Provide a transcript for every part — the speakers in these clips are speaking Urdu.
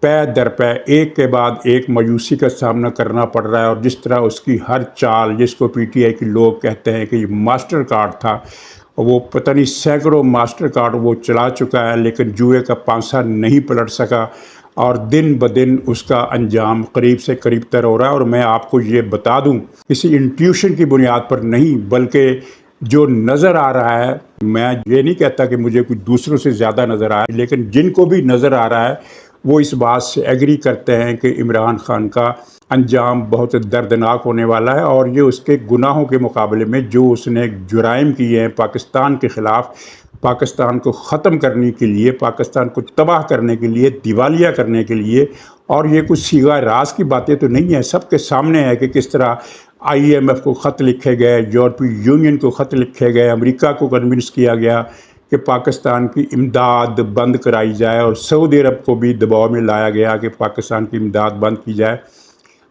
پے در پے ایک کے بعد ایک مایوسی کا سامنا کرنا پڑ رہا ہے، اور جس طرح اس کی ہر چال، جس کو پی ٹی آئی کے لوگ کہتے ہیں کہ یہ ماسٹر کارڈ تھا، وہ پتہ نہیں سینکڑوں ماسٹر کارڈ وہ چلا چکا ہے، لیکن جوئے کا پانسا نہیں پلٹ سکا، اور دن بدن اس کا انجام قریب سے قریب تر ہو رہا ہے۔ اور میں آپ کو یہ بتا دوں، کسی انٹیوشن کی بنیاد پر نہیں، بلکہ جو نظر آ رہا ہے، میں یہ نہیں کہتا کہ مجھے کچھ دوسروں سے زیادہ نظر آ رہا ہے، لیکن جن کو بھی نظر آ رہا ہے وہ اس بات سے ایگری کرتے ہیں کہ عمران خان کا انجام بہت دردناک ہونے والا ہے، اور یہ اس کے گناہوں کے مقابلے میں جو اس نے جرائم کیے ہیں پاکستان کے خلاف، پاکستان کو ختم کرنے کے لیے، پاکستان کو تباہ کرنے کے لیے، دیوالیہ کرنے کے لیے، اور یہ کچھ سیغہ راز کی باتیں تو نہیں ہیں، سب کے سامنے ہے کہ کس طرح آئی ایم ایف کو خط لکھے گئے، یورپی یونین کو خط لکھے گئے، امریکہ کو کنونس کیا گیا کہ پاکستان کی امداد بند کرائی جائے، اور سعودی عرب کو بھی دباؤ میں لایا گیا کہ پاکستان کی امداد بند کی جائے۔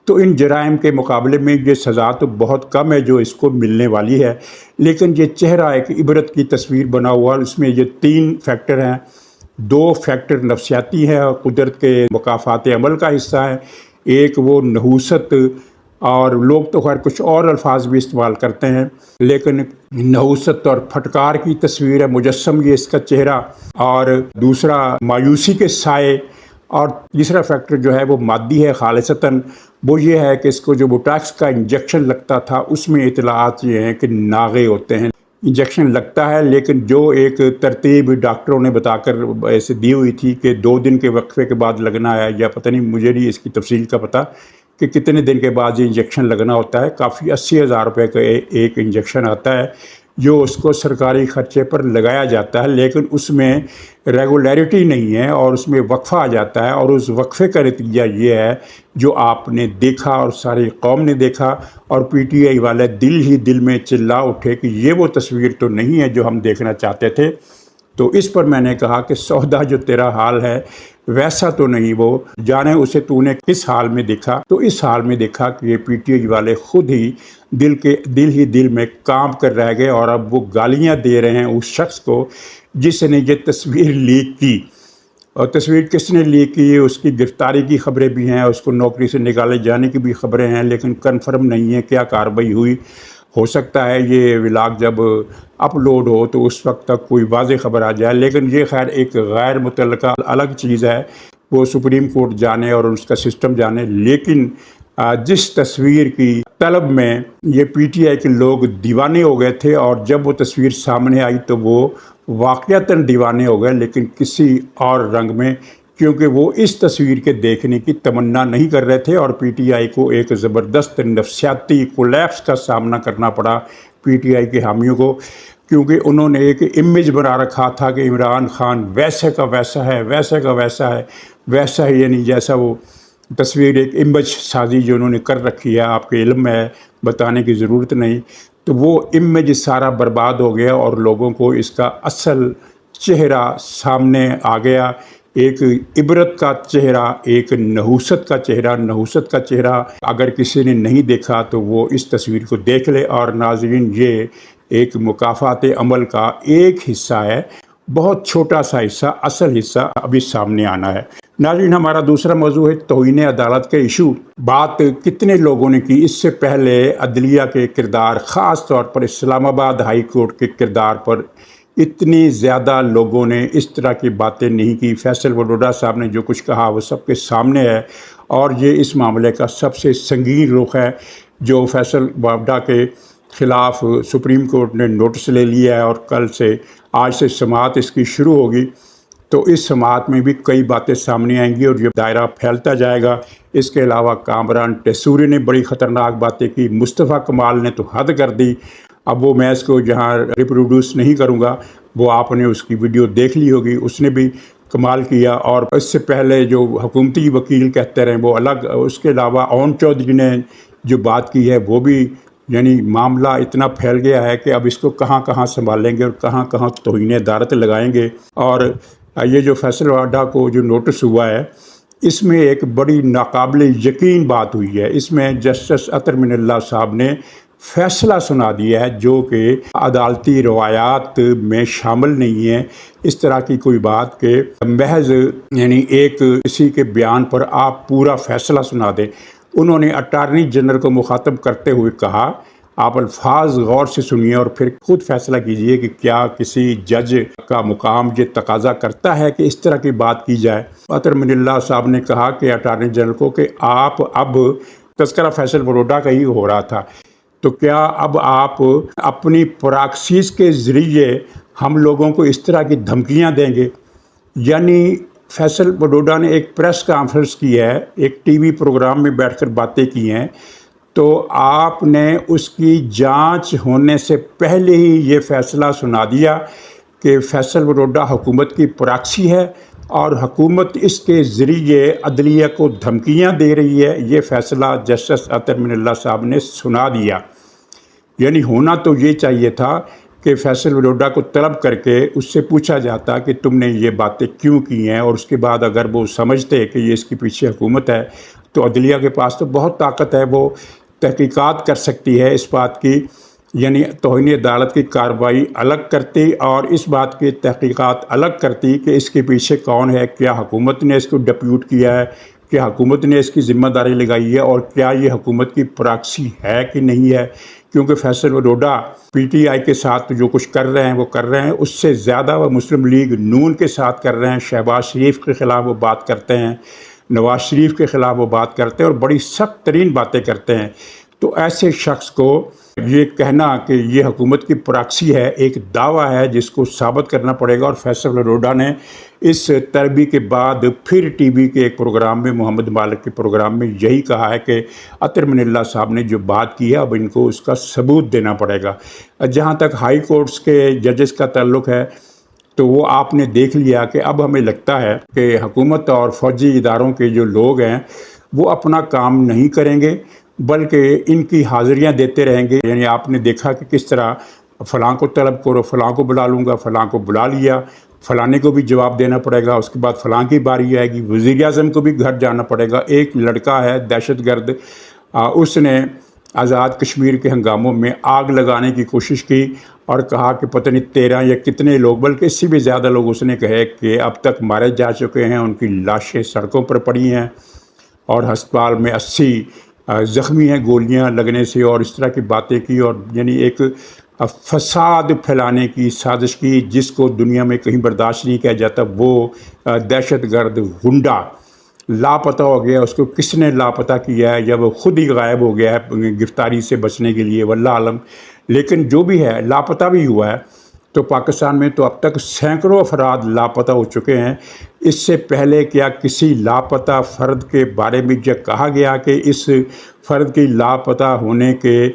تو ان جرائم کے مقابلے میں یہ سزا تو بہت کم ہے جو اس کو ملنے والی ہے، لیکن یہ چہرہ ایک عبرت کی تصویر بنا ہوا، اس میں یہ 3 فیکٹر ہیں۔ 2 فیکٹر نفسیاتی ہیں اور قدرت کے مکافات عمل کا حصہ ہے، ایک وہ نحوست، اور لوگ تو خیر کچھ اور الفاظ بھی استعمال کرتے ہیں، لیکن نحوست اور پھٹکار کی تصویر ہے، مجسم یہ اس کا چہرہ، اور دوسرا مایوسی کے سائے، اور تیسرا فیکٹر جو ہے وہ مادی ہے خالصتاً، وہ یہ ہے کہ اس کو جو بوٹاکس کا انجیکشن لگتا تھا اس میں اطلاعات یہ ہیں کہ ناغے ہوتے ہیں، انجیکشن لگتا ہے، لیکن جو ایک ترتیب ڈاکٹروں نے بتا کر ایسے دی ہوئی تھی کہ 2 دن کے وقفے کے بعد لگنا ہے، یا پتہ نہیں، مجھے نہیں اس کی تفصیل کا پتہ کہ کتنے دن کے بعد یہ انجیکشن لگنا ہوتا ہے، کافی 80,000 روپے کا ایک انجیکشن آتا ہے جو اس کو سرکاری خرچے پر لگایا جاتا ہے، لیکن اس میں ریگولیرٹی نہیں ہے اور اس میں وقفہ آ جاتا ہے، اور اس وقفے کا نتیجہ یہ ہے جو آپ نے دیکھا اور ساری قوم نے دیکھا، اور پی ٹی آئی والے دل ہی دل میں چلا اٹھے کہ یہ وہ تصویر تو نہیں ہے جو ہم دیکھنا چاہتے تھے۔ تو اس پر میں نے کہا کہ سودا جو تیرا حال ہے ویسا تو نہیں، وہ جانے اسے تو نے کس حال میں دیکھا، تو اس حال میں دیکھا کہ یہ پی ٹی آئی والے خود ہی دل میں کانپ کر رہ گئے، اور اب وہ گالیاں دے رہے ہیں اس شخص کو جس نے یہ تصویر لیک کی۔ اور تصویر کس نے لیک کی، اس کی گرفتاری کی خبریں بھی ہیں، اس کو نوکری سے نکالے جانے کی بھی خبریں ہیں، لیکن کنفرم نہیں ہے کیا کارروائی ہوئی۔ ہو سکتا ہے یہ ولاگ جب اپلوڈ ہو تو اس وقت تک کوئی واضح خبر آ جائے، لیکن یہ خیر ایک غیر متعلقہ الگ چیز ہے، وہ سپریم کورٹ جانے اور اس کا سسٹم جانے۔ لیکن جس تصویر کی طلب میں یہ پی ٹی آئی کے لوگ دیوانے ہو گئے تھے، اور جب وہ تصویر سامنے آئی تو وہ واقعتاً دیوانے ہو گئے، لیکن کسی اور رنگ میں، کیونکہ وہ اس تصویر کے دیکھنے کی تمنا نہیں کر رہے تھے، اور پی ٹی آئی کو ایک زبردست نفسیاتی کولیپس کا سامنا کرنا پڑا پی ٹی آئی کے حامیوں کو، کیونکہ انہوں نے ایک امیج بنا رکھا تھا کہ عمران خان ویسے کا ویسا ہے، ویسے کا ویسا ہے، ویسا ہی، یعنی جیسا وہ تصویر، ایک امیج سازی جو انہوں نے کر رکھی ہے، آپ کے علم میں ہے، بتانے کی ضرورت نہیں، تو وہ امیج سارا برباد ہو گیا، اور لوگوں کو اس کا اصل چہرہ سامنے آ گیا، ایک عبرت کا چہرہ، ایک نحوست کا چہرہ۔ نحوست کا چہرہ اگر کسی نے نہیں دیکھا تو وہ اس تصویر کو دیکھ لے۔ اور ناظرین، یہ ایک مکافات عمل کا ایک حصہ ہے، بہت چھوٹا سا حصہ، اصل حصہ ابھی سامنے آنا ہے۔ ناظرین، ہمارا دوسرا موضوع ہے توہین عدالت کے ایشو۔ بات کتنے لوگوں نے کی، اس سے پہلے عدلیہ کے کردار، خاص طور پر اسلام آباد ہائی کورٹ کے کردار پر اتنی زیادہ لوگوں نے اس طرح کی باتیں نہیں کی۔ فیصل وڈوڈرا صاحب نے جو کچھ کہا وہ سب کے سامنے ہے، اور یہ اس معاملے کا سب سے سنگین رخ ہے جو فیصل وڈوڈرا کے خلاف سپریم کورٹ نے نوٹس لے لیا ہے، اور آج سے سماعت اس کی شروع ہوگی، تو اس سماعت میں بھی کئی باتیں سامنے آئیں گی اور یہ دائرہ پھیلتا جائے گا۔ اس کے علاوہ کامران ٹیسوری نے بڑی خطرناک باتیں کی، مصطفیٰ کمال نے تو حد کر دی۔ اب وہ میں اس کو جہاں ریپروڈیوس نہیں کروں گا، وہ آپ نے اس کی ویڈیو دیکھ لی ہوگی، اس نے بھی کمال کیا۔ اور اس سے پہلے جو حکومتی وکیل کہتے رہے وہ الگ۔ اس کے علاوہ اون چودھری نے جو بات کی ہے وہ بھی، یعنی معاملہ اتنا پھیل گیا ہے کہ اب اس کو کہاں کہاں سنبھالیں گے اور کہاں کہاں توہین عدالت لگائیں گے۔ اور یہ جو فیصل وڈوڈرا کو جو نوٹس ہوا ہے، اس میں ایک بڑی ناقابل یقین بات ہوئی ہے۔ اس میں جسٹس عطر من اللہ صاحب نے فیصلہ سنا دیا ہے جو کہ عدالتی روایات میں شامل نہیں ہے۔ اس طرح کی کوئی بات کہ محض یعنی ایک کسی کے بیان پر آپ پورا فیصلہ سنا دیں۔ انہوں نے اٹارنی جنرل کو مخاطب کرتے ہوئے کہا، آپ الفاظ غور سے سنیے اور پھر خود فیصلہ کیجئے کہ کیا کسی جج کا مقام یہ تقاضا کرتا ہے کہ اس طرح کی بات کی جائے۔ عطر من اللہ صاحب نے کہا کہ اٹارنی جنرل کو کہ آپ اب تذکرہ فیصل بروڈا کا ہی ہو رہا تھا، تو کیا اب آپ اپنی پراکسیز کے ذریعے ہم لوگوں کو اس طرح کی دھمکیاں دیں گے؟ یعنی فیصل بروڈا نے ایک پریس کانفرنس کی ہے، ایک ٹی وی پروگرام میں بیٹھ کر باتیں کی ہیں، تو آپ نے اس کی جانچ ہونے سے پہلے ہی یہ فیصلہ سنا دیا کہ فیصل بروڈا حکومت کی پراکسی ہے اور حکومت اس کے ذریعے عدلیہ کو دھمکیاں دے رہی ہے۔ یہ فیصلہ جسٹس عطر من اللہ صاحب نے سنا دیا۔ یعنی ہونا تو یہ چاہیے تھا کہ فیصل بروڈا کو طلب کر کے اس سے پوچھا جاتا کہ تم نے یہ باتیں کیوں کی ہیں، اور اس کے بعد اگر وہ سمجھتے کہ یہ اس کے پیچھے حکومت ہے تو عدلیہ کے پاس تو بہت طاقت ہے، وہ تحقیقات کر سکتی ہے اس بات کی، یعنی توہین عدالت کی کارروائی الگ کرتی اور اس بات کی تحقیقات الگ کرتی کہ اس کے پیچھے کون ہے، کیا حکومت نے اس کو ڈپیوٹ کیا ہے، کیا حکومت نے اس کی ذمہ داری لگائی ہے، اور کیا یہ حکومت کی پراکسی ہے کہ نہیں ہے۔ کیونکہ Faisal Baroda P T I کے ساتھ جو کچھ کر رہے ہیں وہ کر رہے ہیں، اس سے زیادہ وہ مسلم لیگ نون کے ساتھ کر رہے ہیں۔ شہباز شریف کے خلاف وہ بات کرتے ہیں، نواز شریف کے خلاف وہ بات کرتے ہیں اور بڑی سخت ترین باتیں کرتے ہیں۔ تو ایسے شخص کو یہ کہنا کہ یہ حکومت کی پراکسی ہے ایک دعویٰ ہے جس کو ثابت کرنا پڑے گا۔ اور فیصل بروڈا نے اس طلبی کے بعد پھر ٹی وی کے ایک پروگرام میں، محمد مالک کے پروگرام میں یہی کہا ہے کہ عطر من اللہ صاحب نے جو بات کی ہے اب ان کو اس کا ثبوت دینا پڑے گا۔ جہاں تک ہائی کورٹس کے ججز کا تعلق ہے تو وہ آپ نے دیکھ لیا کہ اب ہمیں لگتا ہے کہ حکومت اور فوجی اداروں کے جو لوگ ہیں وہ اپنا کام نہیں کریں گے بلکہ ان کی حاضریاں دیتے رہیں گے۔ یعنی آپ نے دیکھا کہ کس طرح فلاں کو طلب کرو، فلاں کو بلا لوں گا، فلاں کو بلا لیا، فلانے کو بھی جواب دینا پڑے گا، اس کے بعد فلاں کی باری آئے گی، وزیر اعظم کو بھی گھر جانا پڑے گا۔ ایک لڑکا ہے دہشت گرد، اس نے آزاد کشمیر کے ہنگاموں میں آگ لگانے کی کوشش کی اور کہا کہ پتہ نہیں 13 یا کتنے لوگ، بلکہ اس سے بھی زیادہ لوگ اس نے کہے کہ اب تک مارے جا چکے ہیں، ان کی لاشیں سڑکوں پر پڑی ہیں اور ہسپتال میں 80 زخمی ہیں گولیاں لگنے سے، اور اس طرح کی باتیں کی، اور یعنی ایک فساد پھیلانے کی سازش کی جس کو دنیا میں کہیں برداشت نہیں کیا جاتا۔ وہ دہشت گرد غنڈہ لاپتہ ہو گیا، اس کو کس نے لاپتہ کیا ہے یا وہ خود ہی غائب ہو گیا ہے گرفتاری سے بچنے کے لیے، واللہ عالم۔ لیکن جو بھی ہے لاپتہ بھی ہوا ہے، تو پاکستان میں تو اب تک سینکڑوں افراد لاپتہ ہو چکے ہیں۔ اس سے پہلے کیا کسی لاپتہ فرد کے بارے میں یہ کہا گیا کہ اس فرد کی لاپتہ ہونے کے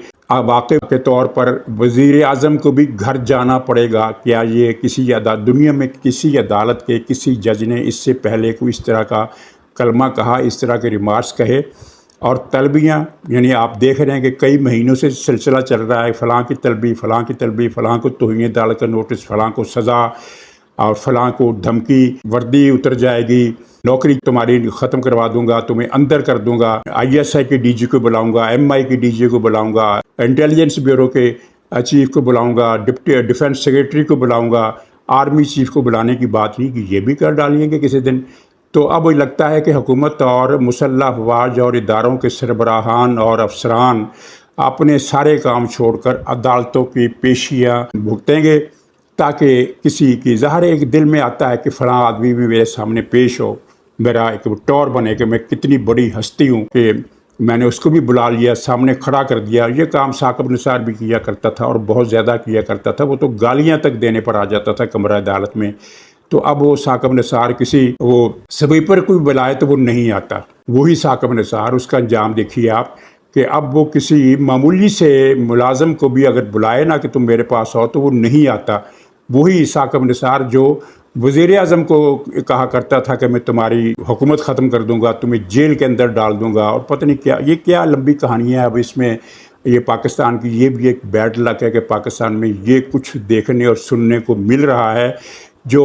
واقع کے طور پر وزیر اعظم کو بھی گھر جانا پڑے گا؟ کیا یہ کسی دنیا میں کسی عدالت کے کسی جج نے اس سے پہلے کوئی اس طرح کا کلمہ کہا، اس طرح کے ریمارکس کہے؟ اور طلبیاں، یعنی آپ دیکھ رہے ہیں کہ کئی مہینوں سے سلسلہ چل رہا ہے، فلاں کی طلبی، فلاں کی طلبی، فلاں کو توہین عدالت کا نوٹس، فلاں کو سزا، اور فلاں کو دھمکی، وردی اتر جائے گی، نوکری تمہاری ختم کروا دوں گا، تمہیں اندر کر دوں گا، آئی ایس آئی کے ڈی جی کو بلاؤں گا، ایم آئی کے ڈی جی کو بلاؤں گا، انٹیلیجنس بیورو کے چیف کو بلاؤں گا، ڈیفنس سیکریٹری کو بلاؤں گا، آرمی چیف کو بلانے کی بات نہیں کہ یہ بھی کر ڈالیں گے کسی دن۔ تو اب لگتا ہے کہ حکومت اور مسلح افواج اور اداروں کے سربراہان اور افسران اپنے سارے کام چھوڑ کر عدالتوں کی پیشیاں بھگتیں گے تاکہ کسی کی ظاہر ایک دل میں آتا ہے کہ فلاں آدمی بھی میرے سامنے پیش ہو، میرا ایک ٹور بنے کہ میں کتنی بڑی ہستی ہوں کہ میں نے اس کو بھی بلا لیا، سامنے کھڑا کر دیا۔ یہ کام ثاقب نثار بھی کیا کرتا تھا اور بہت زیادہ کیا کرتا تھا، وہ تو گالیاں تک دینے پر آ جاتا تھا کمرہ عدالت میں۔ تو اب وہ ثاقب نثار کسی وہ سویپر کو بلائے تو وہ نہیں آتا، وہی ثاقب نثار، اس کا انجام دیکھیے آپ کہ اب وہ کسی معمولی سے ملازم کو بھی اگر بلائے نا کہ تم میرے پاس آؤ تو وہ نہیں آتا۔ وہی ثاقب نثار جو وزیر اعظم کو کہا کرتا تھا کہ میں تمہاری حکومت ختم کر دوں گا، تمہیں جیل کے اندر ڈال دوں گا، اور پتہ نہیں کیا، یہ کیا لمبی کہانی ہے۔ اب اس میں یہ پاکستان کی یہ بھی ایک بیڈ لک ہے کہ پاکستان میں یہ کچھ دیکھنے اور سننے کو مل رہا ہے جو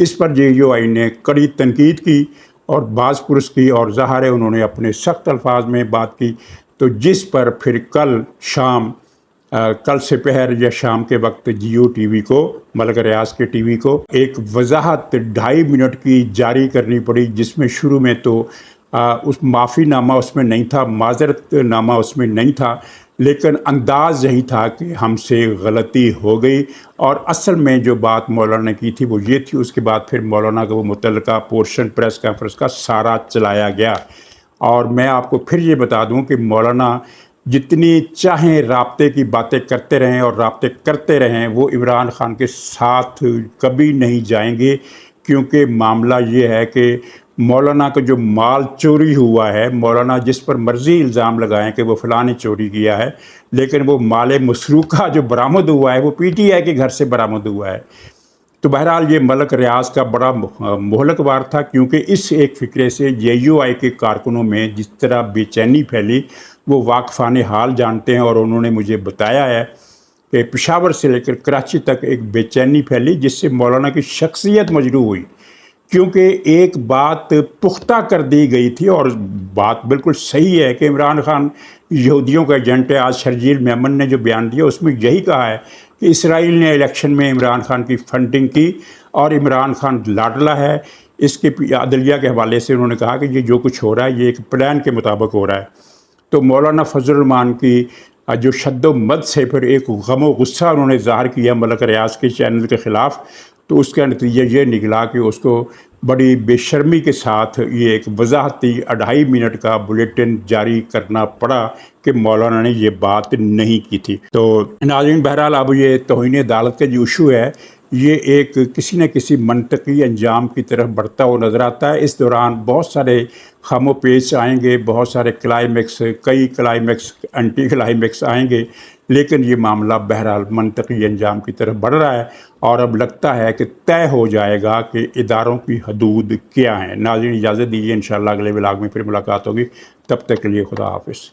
اس پر JUI نے کڑی تنقید کی اور باز پرس کی، اور ظاہر ہے انہوں نے اپنے سخت الفاظ میں بات کی، تو جس پر پھر کل سپہر یا شام کے وقت جیو ٹی وی کو، ملک ریاض کے ٹی وی کو ایک وضاحت 2.5 منٹ کی جاری کرنی پڑی، جس میں شروع میں تو اس معافی نامہ اس میں نہیں تھا، معذرت نامہ اس میں نہیں تھا، لیکن انداز یہی تھا کہ ہم سے غلطی ہو گئی، اور اصل میں جو بات مولانا نے کی تھی وہ یہ تھی۔ اس کے بعد پھر مولانا کا وہ متعلقہ پورشن پریس کانفرنس کا سارا چلایا گیا، اور میں آپ کو پھر یہ بتا دوں کہ مولانا جتنی چاہیں رابطے کی باتیں کرتے رہیں اور رابطے کرتے رہیں، وہ عمران خان کے ساتھ کبھی نہیں جائیں گے، کیونکہ معاملہ یہ ہے کہ مولانا کا جو مال چوری ہوا ہے، مولانا جس پر مرضی الزام لگائیں کہ وہ فلاں نے چوری کیا ہے، لیکن وہ مال مسروقہ جو برآمد ہوا ہے وہ PTI کے گھر سے برآمد ہوا ہے۔ تو بہرحال یہ ملک ریاض کا بڑا مہلک وار تھا، کیونکہ اس ایک فکرے سے JUI کے کارکنوں میں جس طرح بے چینی پھیلی وہ واقفان حال جانتے ہیں، اور انہوں نے مجھے بتایا ہے کہ پشاور سے لے کر کراچی تک ایک بے چینی پھیلی، جس سے مولانا کی شخصیت مجروح ہوئی، کیونکہ ایک بات پختہ کر دی گئی تھی، اور بات بالکل صحیح ہے کہ عمران خان یہودیوں کا ایجنٹ ہے۔ آج شرجیل میمن نے جو بیان دیا اس میں یہی کہا ہے کہ اسرائیل نے الیکشن میں عمران خان کی فنڈنگ کی، اور عمران خان لاڈلا ہے۔ اس کے عدلیہ کے حوالے سے انہوں نے کہا کہ یہ جو کچھ ہو رہا ہے یہ ایک پلان کے مطابق ہو رہا ہے۔ تو مولانا فضل الرحمان کی جو شد و مد سے پھر ایک غم و غصہ انہوں نے ظاہر کیا ملک ریاض کے چینل کے خلاف، تو اس کا نتیجہ یہ نکلا کہ اس کو بڑی بے شرمی کے ساتھ یہ ایک وضاحتی 2.5 منٹ کا بلیٹن جاری کرنا پڑا کہ مولانا نے یہ بات نہیں کی تھی۔ تو ناظرین، بہرحال اب یہ توہین عدالت کا جو ایشو ہے یہ ایک کسی نہ کسی منطقی انجام کی طرف بڑھتا ہوا نظر آتا ہے۔ اس دوران بہت سارے خم و پیچ آئیں گے، بہت سارے کلائمیکس، کئی کلائمیکس، انٹی کلائمیکس آئیں گے، لیکن یہ معاملہ بہرحال منطقی انجام کی طرف بڑھ رہا ہے، اور اب لگتا ہے کہ طے ہو جائے گا کہ اداروں کی حدود کیا ہیں۔ ناظرین اجازت دیجیے، انشاءاللہ اگلے ولاگ میں پھر ملاقات ہوگی، تب تک کے لیے خدا حافظ۔